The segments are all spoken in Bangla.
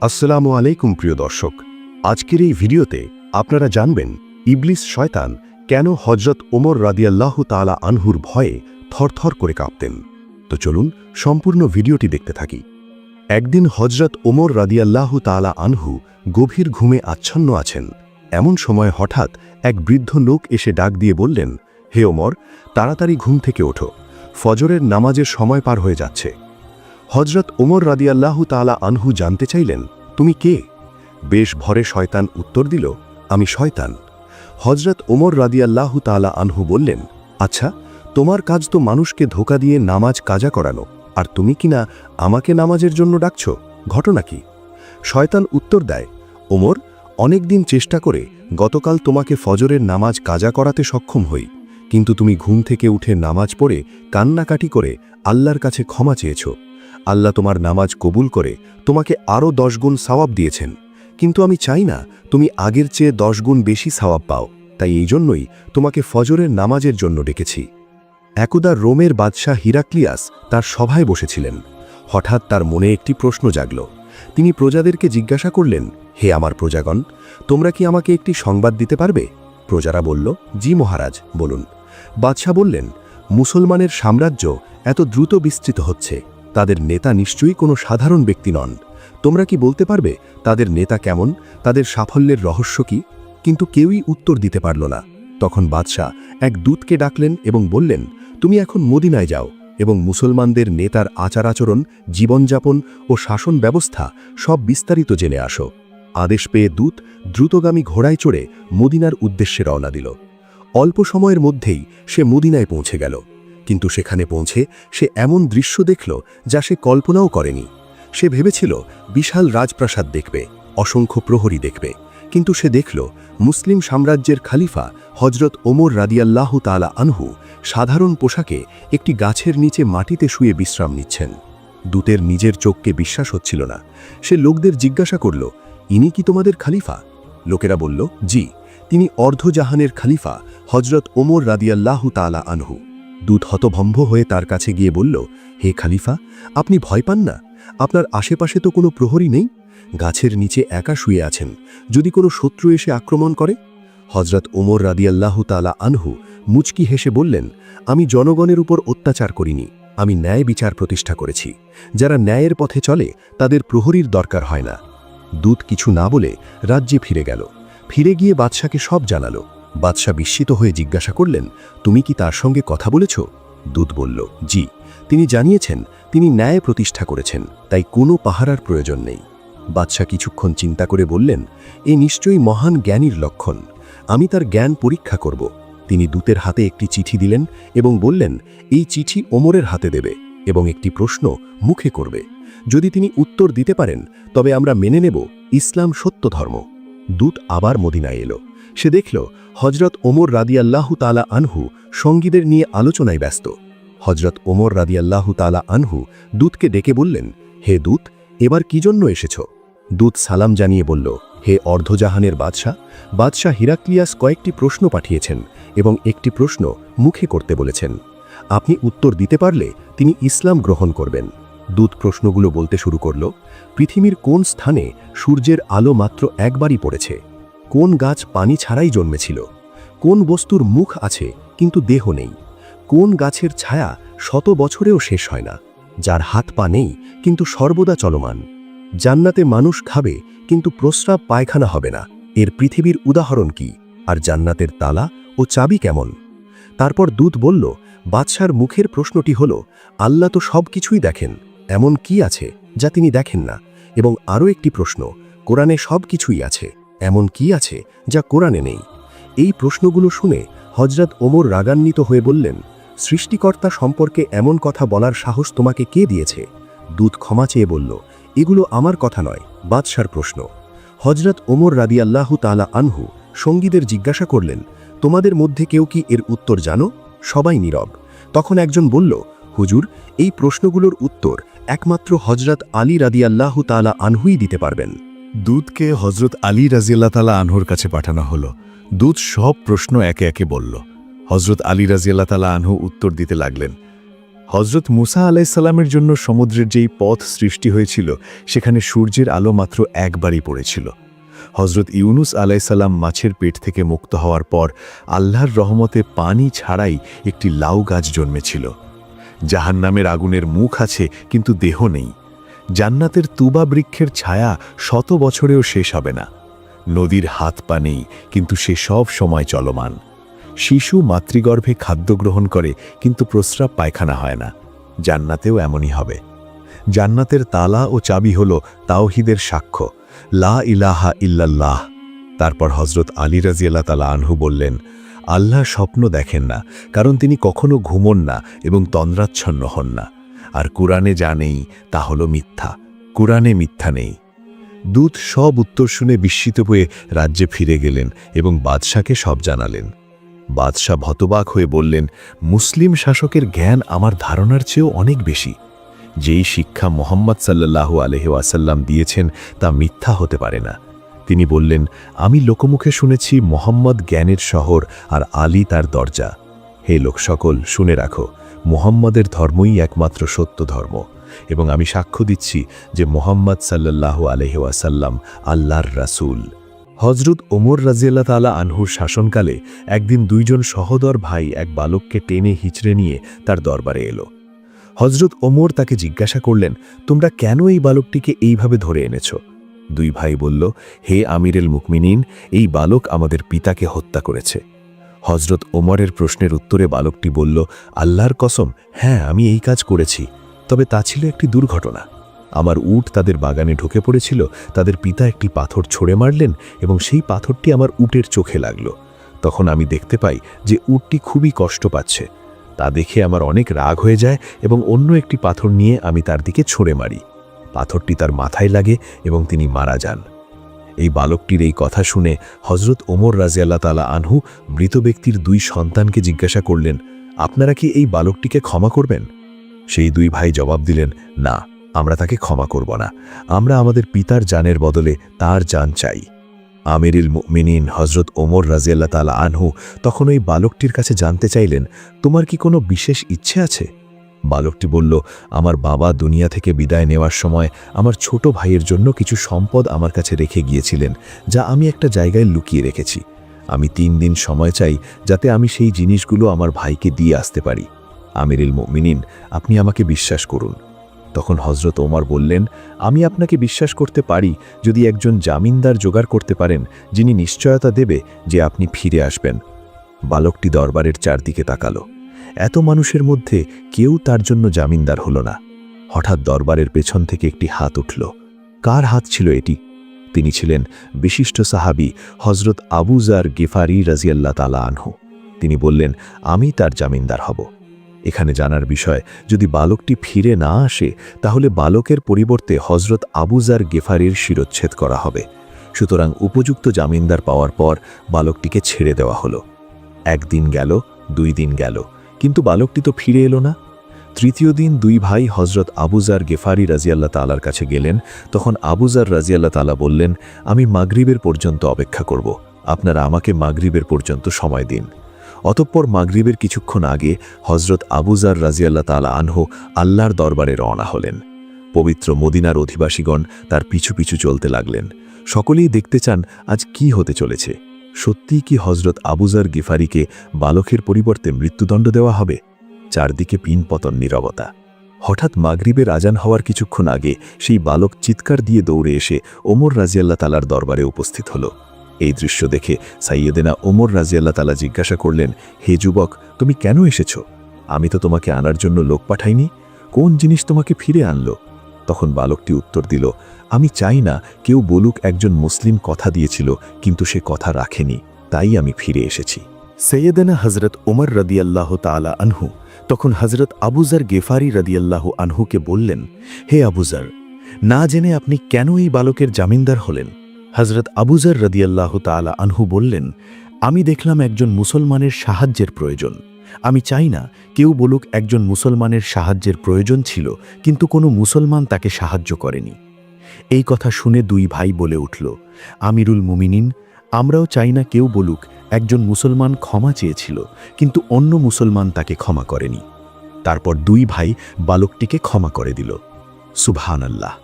আসসালামু আলাইকুম প্রিয় দর্শক, আজকের এই ভিডিওতে আপনারা জানবেন ইবলিস শয়তান কেন হযরত ওমর রাদিয়াল্লাহু তাআলা আনহুর ভয়ে থরথর করে কাঁপতেন। তো চলুন সম্পূর্ণ ভিডিওটি দেখতে থাকি। একদিন হযরত ওমর রাদিয়াল্লাহু তাআলা আনহু গভীর ঘুমে আচ্ছন্ন আছেন। এমন সময় হঠাৎ এক বৃদ্ধ লোক এসে ডাক দিয়ে বললেন, হে ওমর, তাড়াতাড়ি ঘুম থেকে ওঠো, ফজরের নামাজের সময় পার হয়ে যাচ্ছে। হযরত ওমর রাদিয়াল্লাহু তাআলা আনহু জানতে চাইলেন, তুমি কে? বেশ ভরে শয়তান উত্তর দিল, আমি শয়তান। হযরত ওমর রাদিয়াল্লাহু তাআলা আনহু বললেন, আচ্ছা, তোমার কাজ তো মানুষকে ধোঁকা দিয়ে নামাজ কাজা করানো, আর তুমি কিনা আমাকে নামাজের জন্য ডাকছ, ঘটনা কি? শয়তান উত্তর দেয়, ওমর, অনেক দিন চেষ্টা করে গতকাল তোমাকে ফজরের নামাজ কাজা করাতে সক্ষম হই, কিন্তু তুমি ঘুম থেকে উঠে নামাজ পড়ে কান্নাকাটি করে আল্লাহর কাছে ক্ষমা চেয়েছ। আল্লাহ তোমার নামাজ কবুল করে তোমাকে আরও 10 গুণ সওয়াব দিয়েছেন, কিন্তু আমি চাই না তুমি আগের চেয়ে 10 গুণ বেশি সওয়াব পাও, তাই এই জন্যই তোমাকে ফজরের নামাজের জন্য ডেকেছি। একদা রোমের বাদশাহ হিরাক্লিয়াস তার সভায় বসেছিলেন। হঠাৎ তার মনে একটি প্রশ্ন জাগল। তিনি প্রজাদেরকে জিজ্ঞাসা করলেন, হে আমার প্রজাগণ, তোমরা কি আমাকে একটি সংবাদ দিতে পারবে? প্রজারা বলল, জি মহারাজ, বলুন। বাদশাহ বললেন, মুসলমানের সাম্রাজ্য এত দ্রুত বিস্তৃত হচ্ছে, তাদের নেতা নিশ্চয়ই কোনো সাধারণ ব্যক্তি নন। তোমরা কি বলতে পারবে তাদের নেতা কেমন, তাদের সাফল্যের রহস্য কি? কিন্তু কেউই উত্তর দিতে পারল না। তখন বাদশাহ এক দূতকে ডাকলেন এবং বললেন, তুমি এখন মদিনায় যাও এবং মুসলমানদের নেতার আচার আচরণ, জীবনযাপন ও শাসন ব্যবস্থা সব বিস্তারিত জেনে আসো। আদেশ পেয়ে দূত দ্রুতগামী ঘোড়ায় চড়ে মদিনার উদ্দেশ্যে রওনা দিল। অল্প সময়ের মধ্যেই সে মদিনায় পৌঁছে গেল, কিন্তু সেখানে পৌঁছে সে এমন দৃশ্য দেখল যা সে কল্পনাও করেনি। সে ভেবেছিল বিশাল রাজপ্রাসাদ দেখবে, অসংখ্য প্রহরী দেখবে, কিন্তু সে দেখল মুসলিম সাম্রাজ্যের খলিফা হযরত ওমর রাদিয়াল্লাহু তাআলা আনহু সাধারণ পোশাকে একটি গাছের নিচে মাটিতে শুয়ে বিশ্রাম নিচ্ছেন। দূতের নিজের চোখকে বিশ্বাস হচ্ছিল না। সে লোকদের জিজ্ঞাসা করল, ইনি কি তোমাদের খলিফা? লোকেরা বলল, জি, তিনি অর্ধজাহানের খলিফা হযরত ওমর রাদিয়াল্লাহু তাআলা আনহু। দূত হতভম্ব হয়ে তার কাছে গিয়ে বলল, হে খলিফা, আপনি ভয় পান না? আপনার আশেপাশে তো কোনো প্রহরী নেই, গাছের নিচে একা শুয়ে আছেন, যদি কোনো শত্রু এসে আক্রমণ করে? হযরত ওমর রাদিয়াল্লাহু তাআলা আনহু মুচকি হেসে বললেন, আমি জনগণের উপর অত্যাচার করিনি, আমি ন্যায় বিচার প্রতিষ্ঠা করেছি। যারা ন্যায়ের পথে চলে তাদের প্রহরীর দরকার হয় না। দূত কিছু না বলে রাজ্যে ফিরে গেল। ফিরে গিয়ে বাদশাকে সব জানালো। বাদশাহ বিস্মিত হয়ে জিজ্ঞাসা করলেন, তুমি কি তার সঙ্গে কথা বলেছ? দূত বলল, জি, তিনি জানিয়েছেন তিনি ন্যায় প্রতিষ্ঠা করেছেন, তাই কোনো পাহারার প্রয়োজন নেই। বাদশাহ কিছুক্ষণ চিন্তা করে বললেন, এ নিশ্চয়ই মহান জ্ঞানীর লক্ষণ, আমি তার জ্ঞান পরীক্ষা করব। তিনি দূতের হাতে একটি চিঠি দিলেন এবং বললেন, এই চিঠি ওমরের হাতে দেবে এবং একটি প্রশ্ন মুখে করবে। যদি তিনি উত্তর দিতে পারেন তবে আমরা মেনে নেব ইসলাম সত্য ধর্ম। দূত আবার মদিনায় এলো। সে দেখল হযরত ওমর রাদিয়াল্লাহু তাআলা আনহু সঙ্গীদের নিয়ে আলোচনায় ব্যস্ত। হযরত ওমর রাদিয়াল্লাহু তাআলা আনহু দূতকে ডেকে বললেন, হে দূত, এবার কি জন্য এসেছ? দূত সালাম জানিয়ে বলল, হে অর্ধজাহানের বাদশাহ হিরাক্লিয়াস কয়েকটি প্রশ্ন পাঠিয়েছেন এবং একটি প্রশ্ন মুখে করতে বলেছেন। আপনি উত্তর দিতে পারলে তিনি ইসলাম গ্রহণ করবেন। দূত প্রশ্নগুলো বলতে শুরু করল, পৃথিবীর কোন স্থানে সূর্যের আলো মাত্র একবারই পড়েছে? কোন গাছ পানি ছাড়াই জন্মেছিল? কোন বস্তুর মুখ আছে কিন্তু দেহ নেই? কোন গাছের ছায়া 100 বছরেও শেষ হয় না? যার হাত পা নেই কিন্তু সর্বদা চলমান? জান্নাতে মানুষ খাবে কিন্তু প্রস্রাব পায়খানা হবে না, এর পৃথিবীর উদাহরণ কি? আর জান্নাতের তালা ও চাবি কেমন? তারপর দূত বলল, বাদশার মুখের প্রশ্নটি হল, আল্লাহ তো সব কিছুই দেখেন, এমন কি আছে যা তিনি দেখেন না? এবং আরও একটি প্রশ্ন, কোরআনে সব কিছুই আছে, এমন কি আছে যা কোরআনে নেই? এই প্রশ্নগুলো শুনে হযরত ওমর রাগান্বিত হয়ে বললেন, সৃষ্টিকর্তা সম্পর্কে এমন কথা বলার সাহস তোমাকে কে দিয়েছে? দূত ক্ষমা চেয়ে বলল, এগুলো আমার কথা নয়, বাদশার প্রশ্ন। হযরত ওমর রাদিয়াল্লাহু তাআলা আনহু সঙ্গীদের জিজ্ঞাসা করলেন, তোমাদের মধ্যে কেউ কি এর উত্তর জানো? সবাই নীরব। তখন একজন বলল, হুজুর, এই প্রশ্নগুলোর উত্তর একমাত্র হযরত আলী রাদিয়াল্লাহু তাআলা আনহুই দিতে পারবেন। দূতকে হযরত আলী রাদিয়াল্লাহু তাআলা আনহুর কাছে পাঠানো হলো। দূত সব প্রশ্ন একে একে বলল। হযরত আলী রাদিয়াল্লাহু তাআলা আনহু উত্তর দিতে লাগলেন। হজরত মুসা আলাইসাল্লামের জন্য সমুদ্রের যেই পথ সৃষ্টি হয়েছিল সেখানে সূর্যের আলো মাত্র একবারই পড়েছিল। হজরত ইউনুস আলাইসাল্লাম মাছের পেট থেকে মুক্ত হওয়ার পর আল্লাহর রহমতে পানি ছাড়াই একটি লাউ গাছ জন্মেছিল। জাহান্নামের আগুনের মুখ আছে কিন্তু দেহ নেই। জান্নাতের তুবা বৃক্ষের ছায়া 100 বছরেও শেষ হবে না। নদীর হাত পা নেই কিন্তু সে সব সময় চলমান। শিশু মাতৃগর্ভে খাদ্য গ্রহণ করে কিন্তু প্রস্রাব পায়খানা হয় না। জান্নাতেও এমনই হবে। জান্নাতের তালা ও চাবি হল তাওহীদের সাক্ষ্য, লা ইলাহা ইল্লাল্লাহ। তারপর হজরত আলী রাদিয়াল্লাহু তাআলা আনহু বললেন, আল্লাহ স্বপ্ন দেখেন না, কারণ তিনি কখনো ঘুমন না এবং তন্দ্রাচ্ছন্ন হন না। আর কুরআনে যা নেই তা হল মিথ্যা, কুরআনে মিথ্যা নেই। দূত সব উত্তর শুনে বিস্মিত হয়ে রাজ্যে ফিরে গেলেন এবং বাদশাকে সব জানালেন। বাদশাহ হতবাক হয়ে বললেন, মুসলিম শাসকের জ্ঞান আমার ধারণার চেয়েও অনেক বেশি। যেই শিক্ষা মুহাম্মদ সাল্লাল্লাহু আলাইহি ওয়াসাল্লাম দিয়েছেন তা মিথ্যা হতে পারে না। তিনি বললেন, আমি লোকমুখে শুনেছি মুহাম্মদ জ্ঞানের শহর আর আলী তার দরজা। হে লোক সকল, শুনে রাখো, মুহাম্মদের ধর্মই একমাত্র সত্য ধর্ম এবং আমি সাক্ষ্য দিচ্ছি যে মুহাম্মদ সাল্লাল্লাহু আলাইহি ওয়াসাল্লাম আল্লাহর রাসূল। হজরত ওমর রাদিয়াল্লাহু তাআলা আনহুর শাসনকালে একদিন 2 জন সহোদর ভাই এক বালককে টেনে হিচড়ে নিয়ে তার দরবারে এলো। হজরত ওমর তাকে জিজ্ঞাসা করলেন, তোমরা কেন এই বালকটিকে এইভাবে ধরে এনেছ? 2 ভাই বলল, হে আমিরুল মুমিনিন, এই বালক আমাদের পিতাকে হত্যা করেছে। হজরত ওমরের প্রশ্নের উত্তরে বালকটি বলল, আল্লাহর কসম, হ্যাঁ আমি এই কাজ করেছি, তবে তা ছিল একটি দুর্ঘটনা। আমার উট তাদের বাগানে ঢুকে পড়েছিল, তাদের পিতা একটি পাথর ছুঁড়ে মারলেন এবং সেই পাথরটি আমার উটের চোখে লাগল। তখন আমি দেখতে পাই যে উটটি খুবই কষ্ট পাচ্ছে। তা দেখে আমার অনেক রাগ হয়ে যায় এবং অন্য একটি পাথর নিয়ে আমি তার দিকে ছুঁড়ে মারি। পাথরটি তার মাথায় লাগে এবং তিনি মারা যান। এই বালকটির এই কথা শুনে হজরত ওমর রাদিয়াল্লাহু তাআলা আনহু মৃত ব্যক্তির 2 সন্তানকে জিজ্ঞাসা করলেন, আপনারা কি এই বালকটিকে ক্ষমা করবেন? সেই 2 ভাই জবাব দিলেন, না, আমরা তাকে ক্ষমা করব না। আমরা আমাদের পিতার জানের বদলে তার জান চাই। আমিরুল মুমিনিন হজরত ওমর রাদিয়াল্লাহু তাআলা আনহু তখন ওই বালকটির কাছে জানতে চাইলেন, তোমার কি কোনো বিশেষ ইচ্ছে আছে? বালকটি বলল, আমার বাবা দুনিয়া থেকে বিদায় নেওয়ার সময় আমার ছোট ভাইয়ের জন্য কিছু সম্পদ আমার কাছে রেখে গিয়েছিলেন, যা আমি একটা জায়গায় লুকিয়ে রেখেছি। আমি 3 দিন সময় চাই যাতে আমি সেই জিনিসগুলো আমার ভাইকে দিয়ে আসতে পারি। আমিরুল মুমিনিন, আপনি আমাকে বিশ্বাস করুন। তখন হজরত ওমর বললেন, আমি আপনাকে বিশ্বাস করতে পারি যদি একজন জামিনদার জোগাড় করতে পারেন যিনি নিশ্চয়তা দেবে যে আপনি ফিরে আসবেন। বালকটি দরবারের চারদিকে তাকালো। এত মানুষের মধ্যে কেউ তার জন্য জামিনদার হল না। হঠাৎ দরবারের পেছন থেকে একটি হাত উঠল। কার হাত ছিল এটি? তিনি ছিলেন বিশিষ্ট সাহাবী হজরত আবু যার গিফারি রাদিয়াল্লাহু তাআলা আনহু। তিনি বললেন, আমি তার জামিনদার হব। এখানে জানার বিষয়, যদি বালকটি ফিরে না আসে তাহলে বালকের পরিবর্তে হজরত আবু যার গিফারির শিরচ্ছেদ করা হবে। সুতরাং উপযুক্ত জামিনদার পাওয়ার পর বালকটিকে ছেড়ে দেওয়া হলো। 1 দিন গেল, 2 দিন গেল, কিন্তু বালকটি তো ফিরে এলো না। 3য় দিন 2 ভাই হজরত আবু যার গিফারি রাদিয়াল্লাহু তাআলার কাছে গেলেন। তখন আবু যার রাদিয়াল্লাহু তাআলা বললেন, আমি মাগরিবের পর্যন্ত অপেক্ষা করব, আপনারা আমাকে মাগরিবের পর্যন্ত সময় দিন। অতঃপর মাগরিবের কিছুক্ষণ আগে হজরত আবু যার রাদিয়াল্লাহু তাআলা আনহু আল্লাহর দরবারে রওনা হলেন। পবিত্র মদিনার অধিবাসীগণ তার পিছু পিছু চলতে লাগলেন। সকলেই দেখতে চান আজ কি হতে চলেছে। সত্যিই কি হজরত আবু যার গিফারিকে বালকের পরিবর্তে মৃত্যুদণ্ড দেওয়া হবে? চারদিকে পিনপতন নীরবতা। হঠাৎ মাগরিবের আজান হওয়ার কিছুক্ষণ আগে সেই বালক চিৎকার দিয়ে দৌড়ে এসে ওমর রাদিয়াল্লাহু তাআলার দরবারে উপস্থিত হল। এই দৃশ্য দেখে সাইয়েদেনা ওমর রাদিয়াল্লাহু তাআলা জিজ্ঞাসা করলেন, হে যুবক, তুমি কেন এসেছ? আমি তো তোমাকে আনার জন্য লোক পাঠাইনি। কোন জিনিস তোমাকে ফিরে আনলো? তখন বালকটি উত্তর দিল, আমি চাই না কেউ বলুক একজন মুসলিম কথা দিয়েছিল কিন্তু সে কথা রাখেনি, তাই আমি ফিরে এসেছি। সৈয়দনা হজরত ওমর রাদিয়াল্লাহু তাআলা আনহু তখন হজরত আবু যার গিফারি রাদিয়াল্লাহু আনহুকে বললেন, হে আবু যার, না জেনে আপনি কেন এই বালকের জামিনদার হলেন? হজরত আবু যার রাদিয়াল্লাহু তাআলা আনহু বললেন, আমি দেখলাম একজন মুসলমানের সাহায্যের প্রয়োজন। আমি চাই না কেউ বলুক একজন মুসলমানের সাহায্যের প্রয়োজন ছিল কিন্তু কোনো মুসলমান তাকে সাহায্য করেনি। এই কথা শুনে 2 ভাই বলে উঠল, আমিরুল মুমিনিন, আমরাও চাই না কেউ বলুক একজন মুসলমান ক্ষমা চেয়েছিল কিন্তু অন্য মুসলমান তাকে ক্ষমা করেনি। তারপর দুই ভাই বালকটিকে ক্ষমা করে দিল। সুবহানাল্লাহ।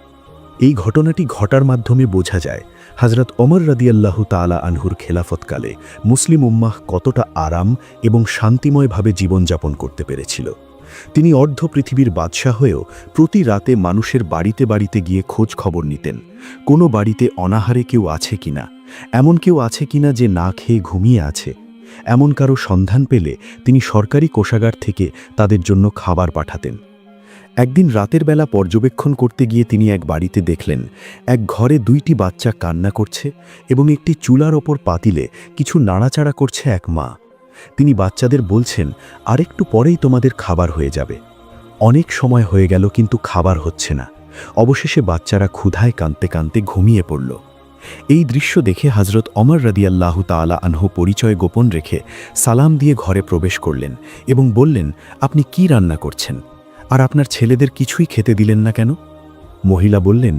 এই ঘটনাটি ঘটার মাধ্যমে বোঝা যায় হযরত ওমর রাদিয়াল্লাহু তাআলা আনহুর খেলাফতকালে মুসলিম উম্মাহ কতটা আরাম এবং শান্তিময়ভাবে জীবনযাপন করতে পেরেছিল। তিনি অর্ধ পৃথিবীর বাদশাহ হয়েও প্রতি রাতে মানুষের বাড়িতে বাড়িতে গিয়ে খোঁজ খবর নিতেন, কোনো বাড়িতে অনাহারে কেউ আছে কিনা, এমন কেউ আছে কিনা যে না খেয়ে ঘুমিয়ে আছে। এমন কারো সন্ধান পেলে তিনি সরকারি কোষাগার থেকে তাদের জন্য খাবার পাঠাতেন। একদিন রাতের বেলা পর্যবেক্ষণ করতে গিয়ে তিনি এক বাড়িতে দেখলেন এক ঘরে দুইটি বাচ্চা কান্না করছে এবং একটি চুলার ওপর পাতিলে কিছু নাড়াচাড়া করছে এক মা। তিনি বাচ্চাদের বলছেন, আরেকটু পরেই তোমাদের খাবার হয়ে যাবে। অনেক সময় হয়ে গেল কিন্তু খাবার হচ্ছে না। অবশেষে বাচ্চারা ক্ষুধায় কাঁদতে কাঁদতে ঘুমিয়ে পড়ল। এই দৃশ্য দেখে হযরত ওমর রাদিয়াল্লাহু তাআলা আনহু পরিচয় গোপন রেখে সালাম দিয়ে ঘরে প্রবেশ করলেন এবং বললেন, আপনি কি রান্না করছেন আর আপনার ছেলেদের কিছুই খেতে দিলেন না কেন? মহিলা বললেন,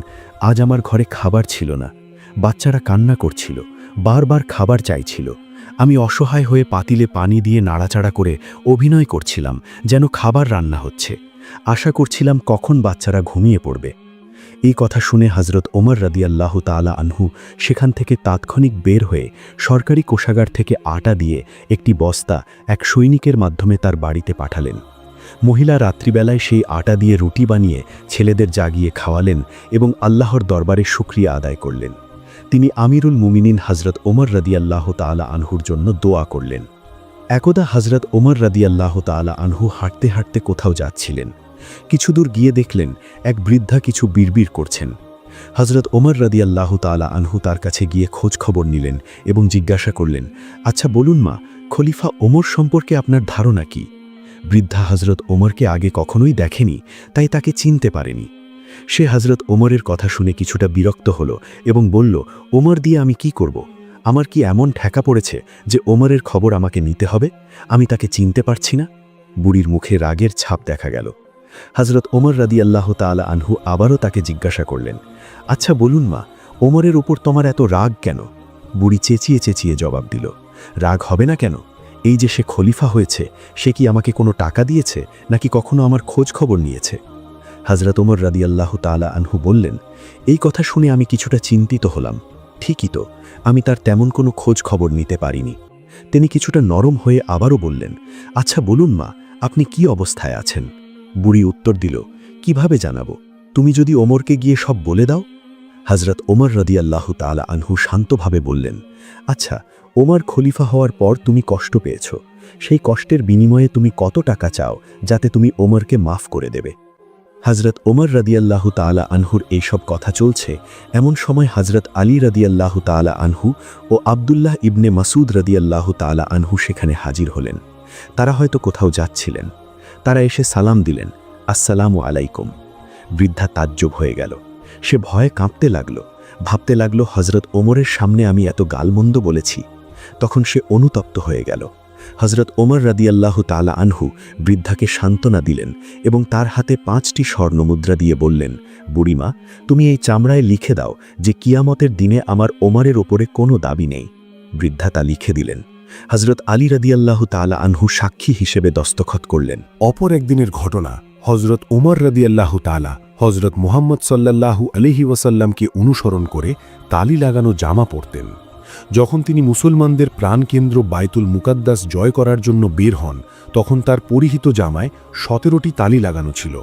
আজ আমার ঘরে খাবার ছিল না, বাচ্চারা কান্না করছিল, বারবার খাবার চাইছিল। আমি অসহায় হয়ে পাতিলে পানি দিয়ে নাড়াচাড়া করে অভিনয় করছিলাম যেন খাবার রান্না হচ্ছে। আশা করছিলাম কখন বাচ্চারা ঘুমিয়ে পড়বে। এই কথা শুনে হযরত ওমর রাদিয়াল্লাহু তাআলা আনহু সেখান থেকে তাৎক্ষণিক বের হয়ে সরকারি কোষাগার থেকে আটা দিয়ে একটি বস্তা এক সৈনিকের মাধ্যমে তার বাড়িতে পাঠালেন। মহিলা রাত্রিবেলায় সেই আটা দিয়ে রুটি বানিয়ে ছেলেদের জাগিয়ে খাওয়ালেন এবং আল্লাহর দরবারে শুকরিয়া আদায় করলেন। তিনি আমিরুল মুমিনিন হযরত ওমর রাদিয়াল্লাহু তাআলা আনহুর জন্য দোয়া করলেন। একদা হযরত ওমর রাদিয়াল্লাহু তাআলা আনহু হাঁটতে হাঁটতে কোথাও যাচ্ছিলেন। কিছু দূর গিয়ে দেখলেন এক বৃদ্ধা কিছু বিড়বিড় করছেন। হযরত ওমর রাদিয়াল্লাহু তাআলা আনহু তার কাছে গিয়ে খোঁজ খবর নিলেন এবং জিজ্ঞাসা করলেন, আচ্ছা বলুন মা, খলিফা ওমর সম্পর্কে আপনার ধারণা কি? বৃদ্ধা হযরত ওমরকে আগে কখনোই দেখেনি, তাই তাকে চিনতে পারেনি। সে হযরত ওমরের কথা শুনে কিছুটা বিরক্ত হল এবং বলল, ওমর দিয়ে আমি কি করব? আমার কি এমন ঠেকা পড়েছে যে ওমরের খবর আমাকে নিতে হবে? আমি তাকে চিনতে পারছি না। বুড়ির মুখে রাগের ছাপ দেখা গেল। হযরত ওমর রাদিয়াল্লাহু তাআলা আনহু আবারও তাকে জিজ্ঞাসা করলেন, আচ্ছা বলুন মা, ওমরের উপর তোমার এত রাগ কেন? বুড়ি চেঁচিয়ে চেঁচিয়ে জবাব দিল, রাগ হবে না কেন? এই যে সে খলিফা হয়েছে, সে কি আমাকে কোনো টাকা দিয়েছে নাকি কখনো আমার খোঁজ খবর নিয়েছে? হযরত ওমর রাদিয়াল্লাহু তাআলা আনহু বললেন, এই কথা শুনে আমি কিছুটা চিন্তিত হলাম। ঠিকই তো, আমি তার তেমন কোনো খোঁজ খবর নিতে পারিনি। তিনি কিছুটা নরম হয়ে আবারও বললেন, আচ্ছা বলুন মা, আপনি কি অবস্থায় আছেন? বুড়ি উত্তর দিল, কিভাবে জানাবো? তুমি যদি ওমরকে গিয়ে সব বলে দাও। হযরত ওমর রাদিয়াল্লাহু তাআলা আনহু শান্তভাবে বললেন, আচ্ছা, ওমর খলিফা হওয়ার পর তুমি কষ্ট পেয়েছ, সেই কষ্টের বিনিময়ে তুমি কত টাকা চাও যাতে তুমি ওমরকে মাফ করে দেবে? হযরত ওমর রাদিয়াল্লাহু তাআলা আনহুর এইসব কথা চলছে এমন সময় হযরত আলী রাদিয়াল্লাহু তাআলা আনহু ও আব্দুল্লাহ ইবনে মাসুদ রাদিয়াল্লাহু তাআলা আনহু সেখানে হাজির হলেন। তারা হয়তো কোথাও যাচ্ছিলেন। তারা এসে সালাম দিলেন, আসসালামু আলাইকুম। বৃদ্ধা তাজ্জব হয়ে গেল। সে ভয়ে কাঁপতে লাগল, ভাবতে লাগল হযরত ওমরের সামনে আমি এত গালমন্দ বলেছি। তখন সে অনুতপ্ত হয়ে গেল। হযরত ওমর রাদিয়াল্লাহু তাআলা আনহু বৃদ্ধাকে সান্ত্বনা দিলেন এবং তার হাতে 5টি স্বর্ণমুদ্রা দিয়ে বললেন, বুড়িমা, তুমি এই চামড়ায় লিখে দাও যে কিয়ামতের দিনে আমার ওমরের ওপরে কোনো দাবি নেই। বৃদ্ধা তা লিখে দিলেন। হযরত আলী রাদিয়াল্লাহু তাআলা আনহু সাক্ষী হিসেবে দস্তখত করলেন। অপর একদিনের ঘটনা, হযরত ওমর রাদিয়াল্লাহু তাআলা হযরত মুহাম্মদ সাল্লাল্লাহু আলাইহি ওয়াসাল্লামকে অনুসরণ করে তালি লাগানো জামা পরতেন। যখন তিনি মুসলমানদের প্রাণকেন্দ্র বাইতুল মুকাদ্দাস জয় করার জন্য বের হন, তখন তার পরিহিত জামায় 17টি তালি লাগানো ছিল।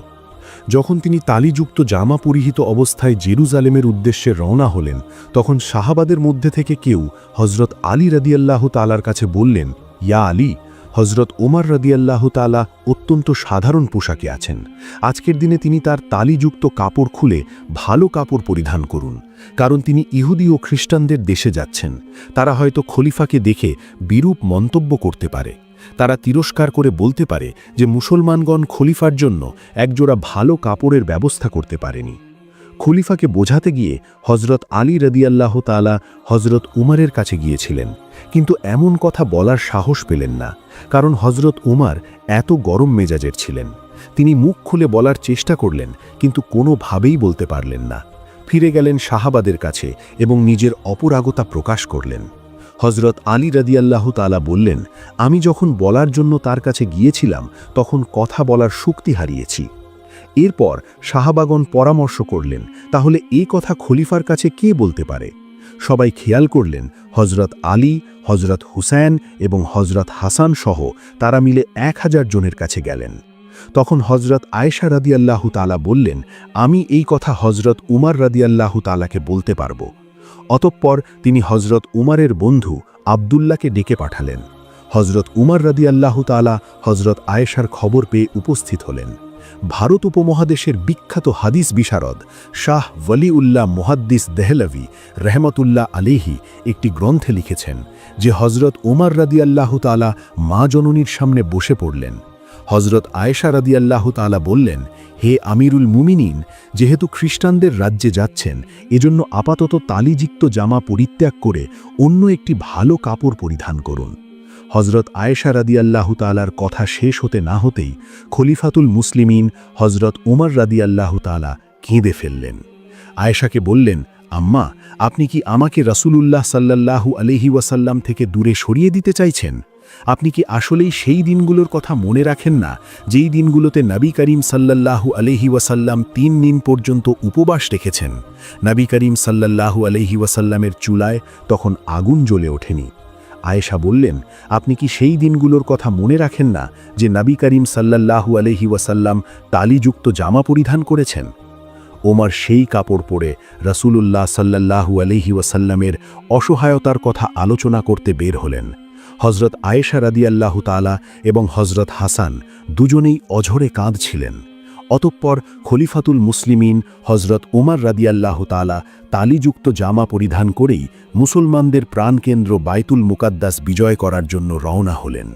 যখন তিনি তালিযুক্ত জামা পরিহিত অবস্থায় জেরুজালেমের উদ্দেশ্যে রওনা হলেন, তখন সাহাবাদের মধ্যে থেকে কেউ হযরত আলী রাদিয়াল্লাহু তাআলার কাছে বললেন, ইয়া আলী, হযরত ওমর রাদিয়াল্লাহু তাআলা অত্যন্ত সাধারণ পোশাকে আছেন। আজকের দিনে তিনি তার তালিযুক্ত কাপড় খুলে ভালো কাপড় পরিধান করুন, কারণ তিনি ইহুদি ও খ্রিস্টানদের দেশে যাচ্ছেন। তারা হয়তো খলিফাকে দেখে বিরূপ মন্তব্য করতে পারে। তারা তিরস্কার করে বলতে পারে যে মুসলমানগণ খলিফার জন্য একজোড়া ভালো কাপড়ের ব্যবস্থা করতে পারেনি। খলিফাকে বোঝাতে গিয়ে হযরত আলী রাদিয়াল্লাহু তাআলা হযরত উমরের কাছে গিয়েছিলেন, কিন্তু এমন কথা বলার সাহস পেলেন না, কারণ হযরত উমর এত গরম মেজাজের ছিলেন। তিনি মুখ খুলে বলার চেষ্টা করলেন, কিন্তু কোনোভাবেই বলতে পারলেন না। ফিরে গেলেন সাহাবাদের কাছে এবং নিজের অপরাগতা প্রকাশ করলেন। হজরত আলী রাদিয়াল্লাহু তাআলা বললেন, আমি যখন বলার জন্য তার কাছে গিয়েছিলাম তখন কথা বলার শক্তি হারিয়েছি। এরপর সাহাবাগণ পরামর্শ করলেন, তাহলে এই কথা খলিফার কাছে কে বলতে পারে? সবাই খেয়াল করলেন হজরত আলী, হজরত হুসাইন এবং হজরত হাসান সহ তারা মিলে 1000 জনের কাছে গেলেন। তখন হজরত আয়েশা রাদিয়াল্লাহু তাআলা বললেন, আমি এই কথা হজরত উমর রাদিয়াল্লাহু তাআলাকে বলতে পারব। অতঃপর তিনি হজরত উমরের বন্ধু আবদুল্লাহকে ডেকে পাঠালেন। হজরত উমর রাদিয়াল্লাহু তাআলা হজরত আয়েশার খবর পেয়ে উপস্থিত হলেন। ভারত উপমহাদেশের বিখ্যাত হাদিস বিশারদ শাহ ওয়ালিউল্লাহ মুহাদ্দিস দেহলভি রহমতুল্লাহ আলাইহি একটি গ্রন্থে লিখেছেন যে হজরত উমর রাদিয়াল্লাহু তাআলা মা জননীর সামনে বসে পড়লেন। হজরত আয়েশা রাদিয়াল্লাহু তাআলা বললেন, হে আমিরুল মুমিনিন, যেহেতু খ্রিস্টানদের রাজ্যে যাচ্ছেন এজন্য আপাতত তালিযুক্ত জামা পরিত্যাগ করে অন্য একটি ভালো কাপড় পরিধান করুন। হজরত আয়েশা রাদিয়াল্লাহু তাআলার কথা শেষ হতে না হতেই খলিফাতুল মুসলিমিন হজরত উমর রাদিয়াল্লাহু তাআলা কেঁদে ফেললেন। আয়েশাকে বললেন, আম্মা, আপনি কি আমাকে রাসূলুল্লাহ সাল্লাল্লাহু আলাইহি ওয়াসাল্লাম থেকে দূরে সরিয়ে দিতে চাইছেন? আপনি কি আসলেই সেই দিনগুলোর কথা মনে রাখেন না যেই দিনগুলোতে নবী করিম সাল্লাল্লাহু আলাইহি ওয়াসাল্লাম 3 দিন পর্যন্ত উপবাস রেখেছেন? নবী করিম সাল্লাল্লাহু আলাইহি ওয়াসাল্লামের চুলায় তখন আগুন জ্বলে ওঠেনি। আয়েশা বললেন, আপনি কি সেই দিনগুলোর কথা মনে রাখেন না যে নবী করিম সাল্লাল্লাহু আলাইহি ওয়াসাল্লাম তালিযুক্ত জামা পরিধান করেছেন? ওমর সেই কাপড় পরে রাসূলুল্লাহ সাল্লাল্লাহু আলাইহি ওয়াসাল্লামের অসহায়তার কথা আলোচনা করতে বের হলেন। হজরত আয়েশা রাদিয়াল্লাহু তাআলা এবং হজরত হাসান দুজনেই অঝরে কাঁদছিলেন। অতঃপর খলিফাতুল মুসলিমিন হজরত উমর রাদিয়াল্লাহু তাআলা তালিযুক্ত জামা পরিধান করেই মুসলমানদের প্রাণকেন্দ্র বাইতুল মুকাদ্দাস বিজয় করার জন্য রওনা হলেন।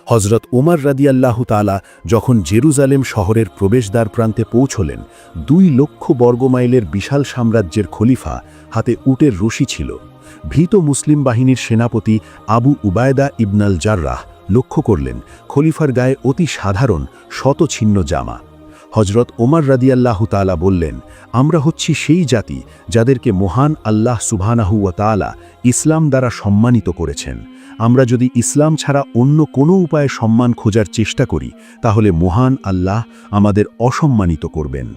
হজরত উমর রাদিয়াল্লাহু তাআলা যখন জেরুজালেম শহরের প্রবেশদ্বার প্রান্তে পৌঁছলেন, 2 লক্ষ বর্গমাইলের বিশাল সাম্রাজ্যের খলিফা হাতে উটের রশি ছিল। ভীত মুসলিম বাহিনীর সেনাপতি আবু উবায়দা ইবনাল জাররাহ লক্ষ্য করলেন খলিফার গায়ে অতি সাধারণ শতছিন্ন জামা। হজরত ওমর রাদিয়াল্লাহু তাআলা বললেন, আমরা হচ্ছি সেই জাতি যাদেরকে মহান আল্লাহ সুবহানাহু ওয়া তাআলা ইসলাম দ্বারা সম্মানিত করেছেন। আমরা যদি ইসলাম ছাড়া অন্য কোনো উপায়ে সম্মান খোঁজার চেষ্টা করি তাহলে মহান আল্লাহ আমাদের অসম্মানিত করবেন।